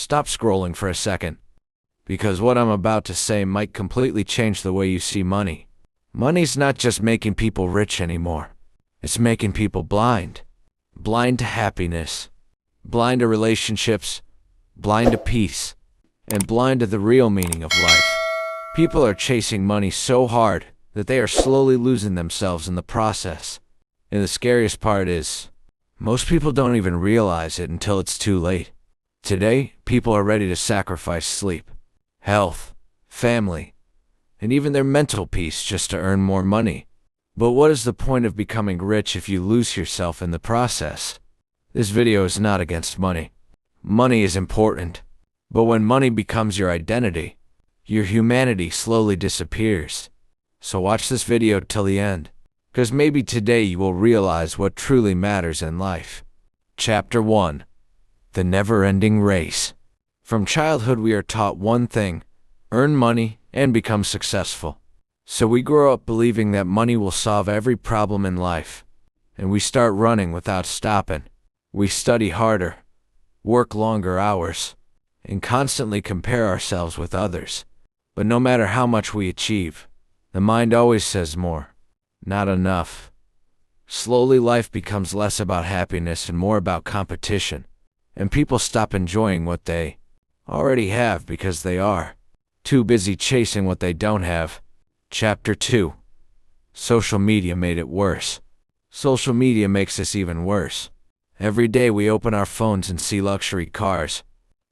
Stop scrolling for a second, because what I'm about to say might completely change the way you see money. Money's not just making people rich anymore. It's making people blind. Blind to happiness, blind to relationships, blind to peace, and blind to the real meaning of life. People are chasing money so hard that they are slowly losing themselves in the process. And the scariest part is, most people don't even realize it until it's too late. Today, people are ready to sacrifice sleep, health, family, and even their mental peace just to earn more money. But what is the point of becoming rich if you lose yourself in the process? This video is not against money. Money is important, but when money becomes your identity, your humanity slowly disappears. So watch this video till the end, because maybe today you will realize what truly matters in life. Chapter 1. The Never-Ending Race. From childhood we are taught one thing: earn money and become successful. So we grow up believing that money will solve every problem in life, and we start running without stopping. We study harder, work longer hours, and constantly compare ourselves with others. But no matter how much we achieve, the mind always says more, not enough. Slowly life becomes less about happiness and more about competition, and people stop enjoying what they already have because they are too busy chasing what they don't have. Chapter 2. Social media made it worse. Social media makes this even worse. Every day we open our phones and see luxury cars,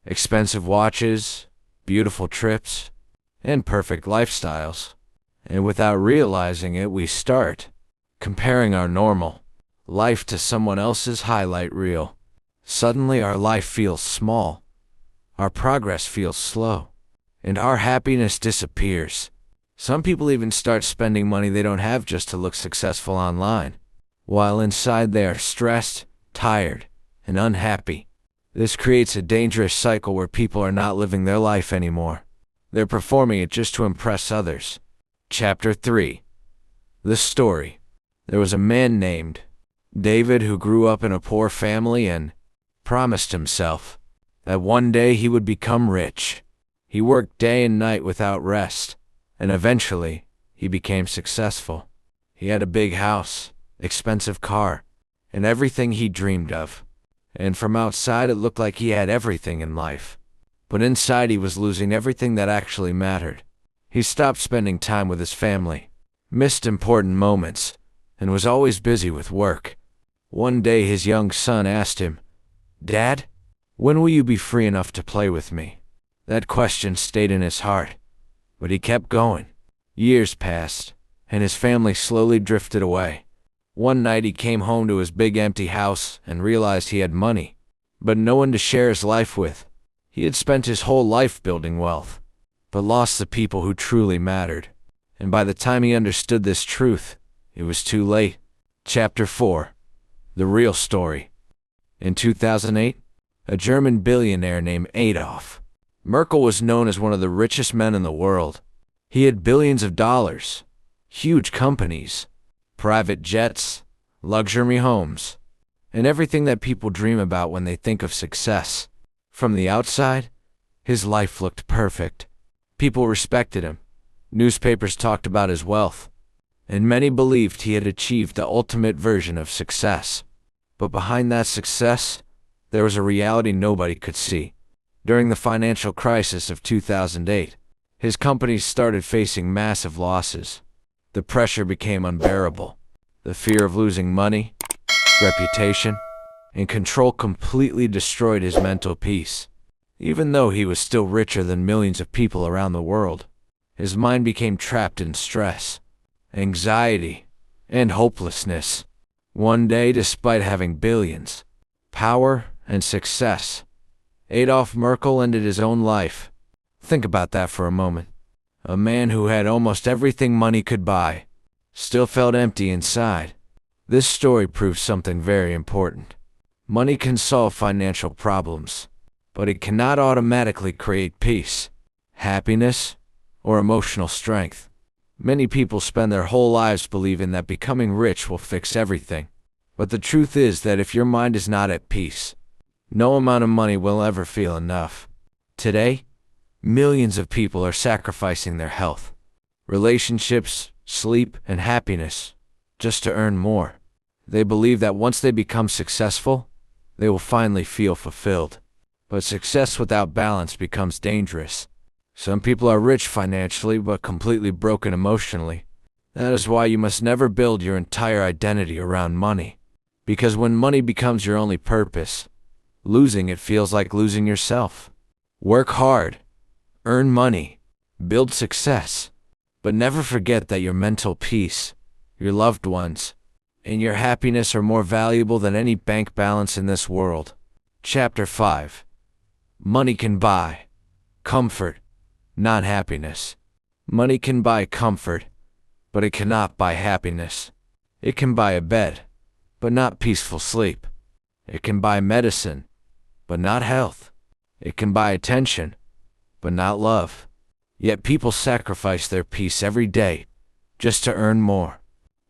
expensive watches, beautiful trips, and perfect lifestyles. And without realizing it, we start comparing our normal life to someone else's highlight reel. Suddenly our life feels small, our progress feels slow, and our happiness disappears. Some people even start spending money they don't have just to look successful online, while inside they are stressed, tired, and unhappy. This creates a dangerous cycle where people are not living their life anymore. They're performing it just to impress others. Chapter 3. The Story. There was a man named David who grew up in a poor family and promised himself that one day he would become rich. He worked day and night without rest, and eventually, he became successful. He had a big house, expensive car, and everything he dreamed of. And from outside it looked like he had everything in life. But inside he was losing everything that actually mattered. He stopped spending time with his family, missed important moments, and was always busy with work. One day his young son asked him, "Dad, when will you be free enough to play with me?" That question stayed in his heart. But he kept going. Years passed, and his family slowly drifted away. One night he came home to his big empty house and realized he had money, but no one to share his life with. He had spent his whole life building wealth, but lost the people who truly mattered. And by the time he understood this truth, it was too late. Chapter 4. The Real Story. In 2008, a German billionaire named Adolf Merkel was known as one of the richest men in the world. He had billions of dollars, huge companies, private jets, luxury homes, and everything that people dream about when they think of success. From the outside, his life looked perfect. People respected him. Newspapers talked about his wealth, and many believed he had achieved the ultimate version of success. But behind that success, there was a reality nobody could see. During the financial crisis of 2008, his companies started facing massive losses. The pressure became unbearable. The fear of losing money, reputation, and control completely destroyed his mental peace. Even though he was still richer than millions of people around the world, his mind became trapped in stress, anxiety, and hopelessness. One day, despite having billions, power, and success, Adolf Merkel ended his own life. Think about that for a moment. A man who had almost everything money could buy, still felt empty inside. This story proves something very important. Money can solve financial problems, but it cannot automatically create peace, happiness, or emotional strength. Many people spend their whole lives believing that becoming rich will fix everything. But the truth is that if your mind is not at peace, no amount of money will ever feel enough. Today, millions of people are sacrificing their health, relationships, sleep, and happiness just to earn more. They believe that once they become successful, they will finally feel fulfilled. But success without balance becomes dangerous. Some people are rich financially but completely broken emotionally. That is why you must never build your entire identity around money. Because when money becomes your only purpose, losing it feels like losing yourself. Work hard, earn money, build success, but never forget that your mental peace, your loved ones, and your happiness are more valuable than any bank balance in this world. Chapter 5. Money can buy comfort, not happiness. Money can buy comfort, but it cannot buy happiness. It can buy a bed, but not peaceful sleep. It can buy medicine, but not health. It can buy attention, but not love. Yet people sacrifice their peace every day just to earn more.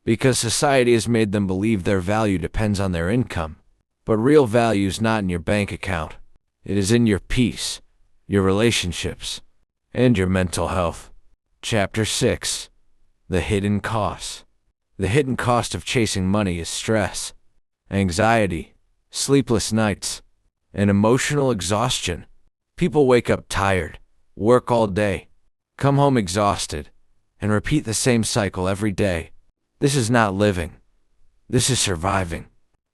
Because society has made them believe their value depends on their income. But real value is not in your bank account. It is in your peace, your relationships, and your mental health. Chapter 6. The hidden cost. The hidden cost of chasing money is stress, anxiety, sleepless nights, and emotional exhaustion. People wake up tired, work all day, come home exhausted, and repeat the same cycle every day. This is not living. This is surviving.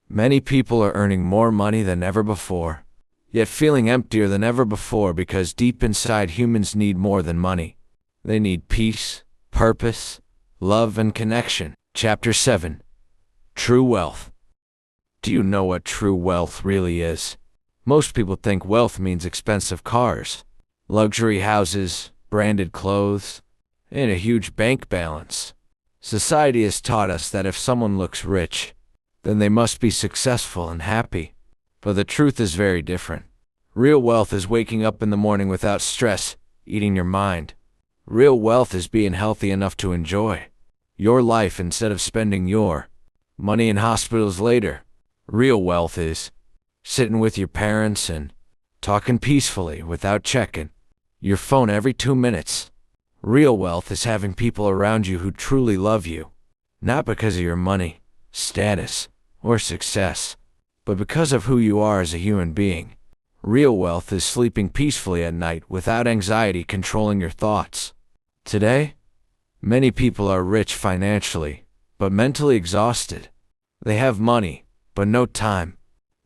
Many people are earning more money than ever before, yet feeling emptier than ever before because deep inside humans need more than money. They need peace, purpose, love, and connection. Chapter 7. True wealth. Do you know what true wealth really is? Most people think wealth means expensive cars, luxury houses, branded clothes, and a huge bank balance. Society has taught us that if someone looks rich, then they must be successful and happy. But the truth is very different. Real wealth is waking up in the morning without stress, eating your mind. Real wealth is being healthy enough to enjoy your life instead of spending your money in hospitals later. Real wealth is sitting with your parents and talking peacefully without checking your phone every 2 minutes. Real wealth is having people around you who truly love you, not because of your money, status, or success, but because of who you are as a human being. Real wealth is sleeping peacefully at night without anxiety controlling your thoughts. Today, many people are rich financially, but mentally exhausted. They have money, but no time.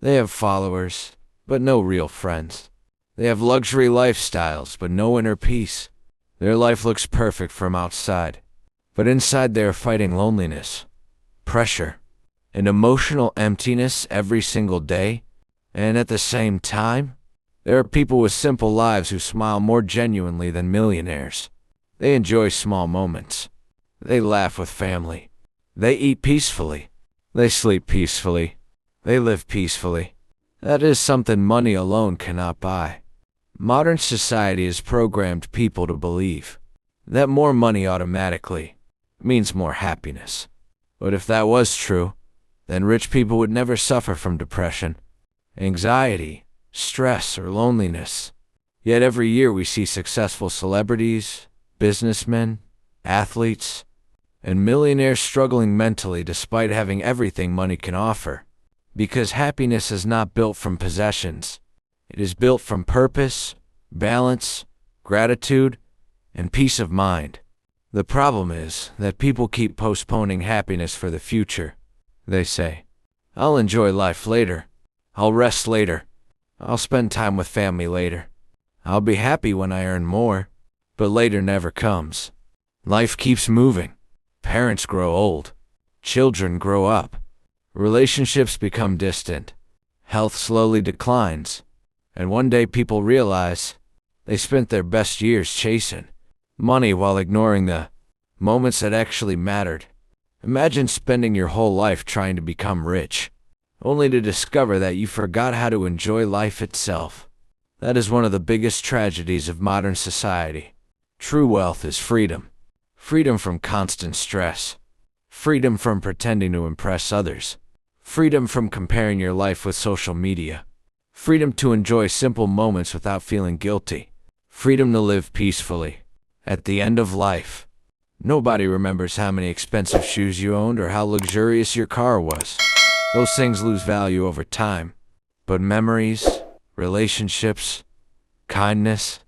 They have followers, but no real friends. They have luxury lifestyles, but no inner peace. Their life looks perfect from outside, but inside they are fighting loneliness, pressure, and emotional emptiness every single day. And at the same time, there are people with simple lives who smile more genuinely than millionaires. They enjoy small moments. They laugh with family. They eat peacefully. They sleep peacefully. They live peacefully. That is something money alone cannot buy. Modern society has programmed people to believe that more money automatically means more happiness. But if that was true, then rich people would never suffer from depression, anxiety, stress, or loneliness. Yet every year we see successful celebrities, businessmen, athletes, and millionaires struggling mentally despite having everything money can offer. Because happiness is not built from possessions. It is built from purpose, balance, gratitude, and peace of mind. The problem is that people keep postponing happiness for the future. They say, "I'll enjoy life later. I'll rest later. I'll spend time with family later. I'll be happy when I earn more." But later never comes. Life keeps moving. Parents grow old. Children grow up. Relationships become distant. Health slowly declines. And one day people realize they spent their best years chasing money while ignoring the moments that actually mattered. Imagine spending your whole life trying to become rich, only to discover that you forgot how to enjoy life itself. That is one of the biggest tragedies of modern society. True wealth is freedom. Freedom from constant stress. Freedom from pretending to impress others. Freedom from comparing your life with social media. Freedom to enjoy simple moments without feeling guilty. Freedom to live peacefully. At the end of life, nobody remembers how many expensive shoes you owned or how luxurious your car was. Those things lose value over time. But memories, relationships, kindness,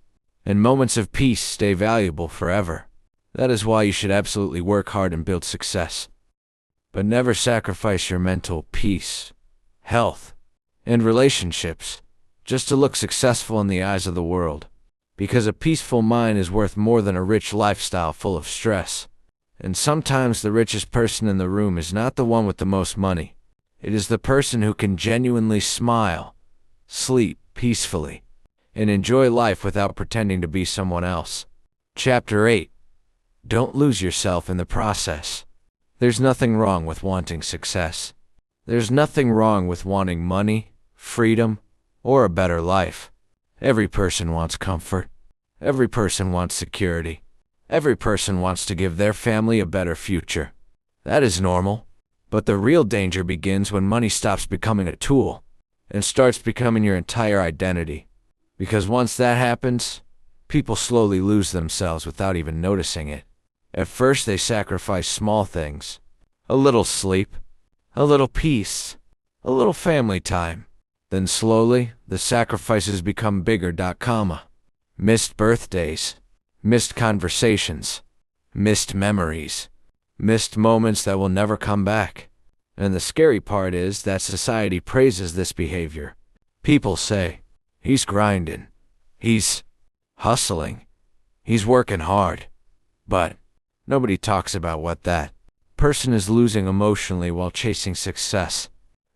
and moments of peace stay valuable forever. That is why you should absolutely work hard and build success. But never sacrifice your mental peace, health, and relationships just to look successful in the eyes of the world. Because a peaceful mind is worth more than a rich lifestyle full of stress. And sometimes the richest person in the room is not the one with the most money. It is the person who can genuinely smile, sleep peacefully, and enjoy life without pretending to be someone else. Chapter 8. Don't lose yourself in the process. There's nothing wrong with wanting success. There's nothing wrong with wanting money, freedom, or a better life. Every person wants comfort. Every person wants security. Every person wants to give their family a better future. That is normal. But the real danger begins when money stops becoming a tool and starts becoming your entire identity. Because once that happens, people slowly lose themselves without even noticing it. At first they sacrifice small things. A little sleep, a little peace, a little family time. Then slowly, the sacrifices become bigger. Missed birthdays, missed conversations, missed memories, missed moments that will never come back. And the scary part is that society praises this behavior. People say, he's grinding, he's hustling, he's working hard. But nobody talks about what that person is losing emotionally while chasing success.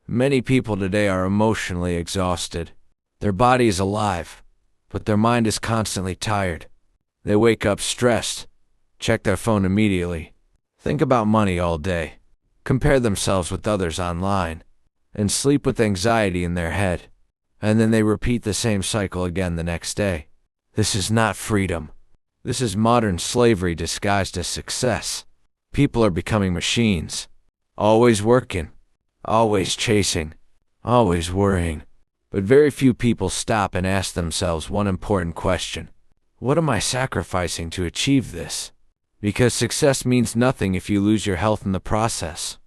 Many people today are emotionally exhausted. Their body is alive, but their mind is constantly tired. They wake up stressed, check their phone immediately, think about money all day, compare themselves with others online, and sleep with anxiety in their head. And then they repeat the same cycle again the next day. This is not freedom. This is modern slavery disguised as success. People are becoming machines, always working, always chasing, always worrying. But very few people stop and ask themselves one important question. What am I sacrificing to achieve this? Because success means nothing if you lose your health in the process.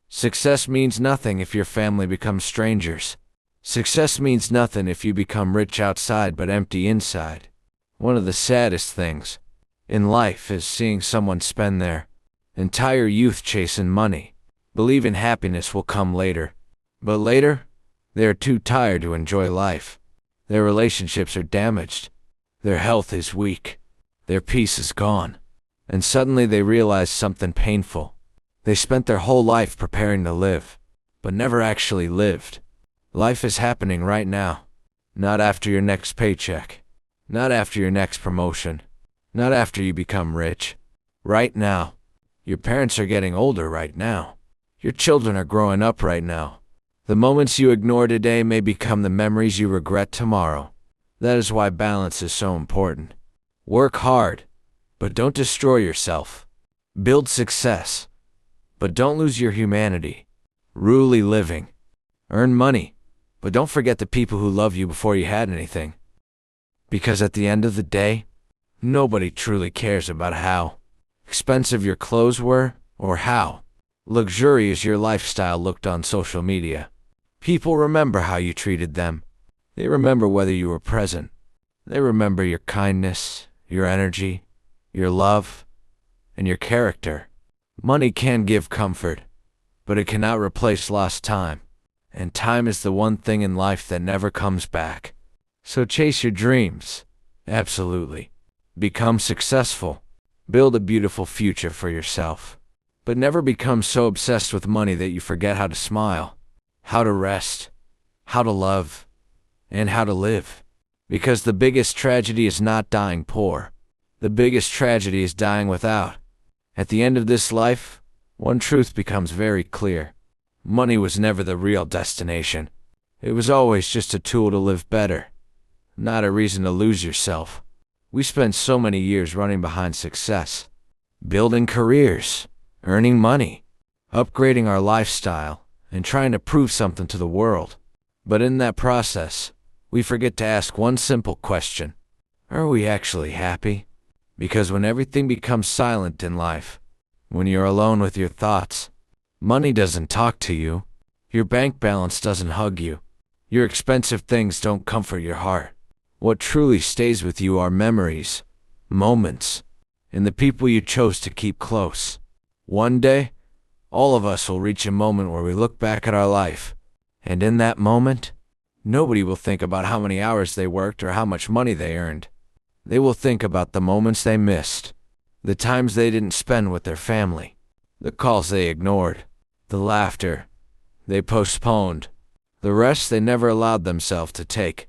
Success means nothing if your family becomes strangers. Success means nothing if you become rich outside but empty inside. One of the saddest things in life is seeing someone spend their entire youth chasing money, believing happiness will come later. But later, they are too tired to enjoy life. Their relationships are damaged. Their health is weak. Their peace is gone. And suddenly they realize something painful. They spent their whole life preparing to live, but never actually lived. Life is happening right now. Not after your next paycheck. Not after your next promotion. Not after you become rich. Right now. Your parents are getting older right now. Your children are growing up right now. The moments you ignore today may become the memories you regret tomorrow. That is why balance is so important. Work hard, but don't destroy yourself. Build success, but don't lose your humanity. Truly living. Earn money, but don't forget the people who love you before you had anything. Because at the end of the day, nobody truly cares about how expensive your clothes were or how luxurious your lifestyle looked on social media. People remember how you treated them. They remember whether you were present. They remember your kindness, your energy, your love, and your character. Money can give comfort, but it cannot replace lost time. And time is the one thing in life that never comes back. So chase your dreams. Absolutely. Become successful. Build a beautiful future for yourself. But never become so obsessed with money that you forget how to smile, how to rest, how to love, and how to live. Because the biggest tragedy is not dying poor. The biggest tragedy is dying without. At the end of this life, one truth becomes very clear. Money was never the real destination. It was always just a tool to live better, not a reason to lose yourself. We spend so many years running behind success, building careers, earning money, upgrading our lifestyle, and trying to prove something to the world. But in that process, We forget to ask one simple question: are we actually happy? Because when everything becomes silent in life, when you're alone with your thoughts, money doesn't talk to you, your bank balance doesn't hug you, your expensive things don't comfort your heart. What truly stays with you are memories, moments, and the people you chose to keep close. One day, all of us will reach a moment where we look back at our life, and in that moment, nobody will think about how many hours they worked or how much money they earned. They will think about the moments they missed, the times they didn't spend with their family, the calls they ignored, the laughter they postponed, the rest they never allowed themselves to take,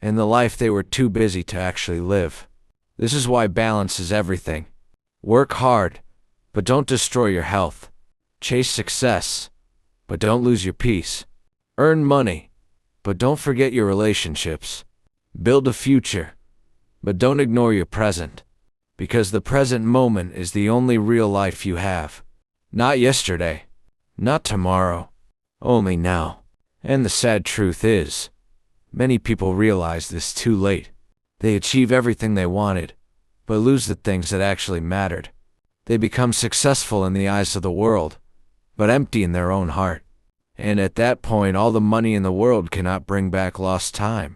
and the life they were too busy to actually live. This is why balance is everything. Work hard, but don't destroy your health. Chase success, but don't lose your peace. Earn money, but don't forget your relationships. Build a future, but don't ignore your present. Because the present moment is the only real life you have. Not yesterday, not tomorrow, only now. And the sad truth is, many people realize this too late. They achieve everything they wanted, but lose the things that actually mattered. They become successful in the eyes of the world, but empty in their own heart. And at that point, all the money in the world cannot bring back lost time,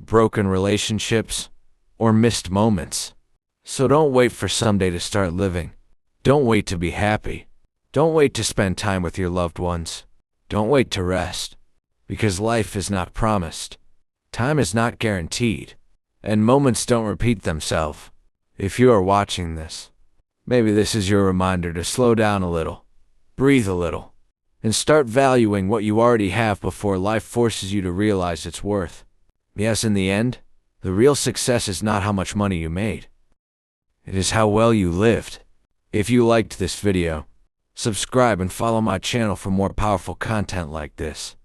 broken relationships, or missed moments. So don't wait for someday to start living. Don't wait to be happy. Don't wait to spend time with your loved ones. Don't wait to rest. Because life is not promised. Time is not guaranteed. And moments don't repeat themselves. If you are watching this, maybe this is your reminder to slow down a little, breathe a little, and start valuing what you already have before life forces you to realize its worth. Yes, in the end, the real success is not how much money you made. It is how well you lived. If you liked this video, subscribe and follow my channel for more powerful content like this.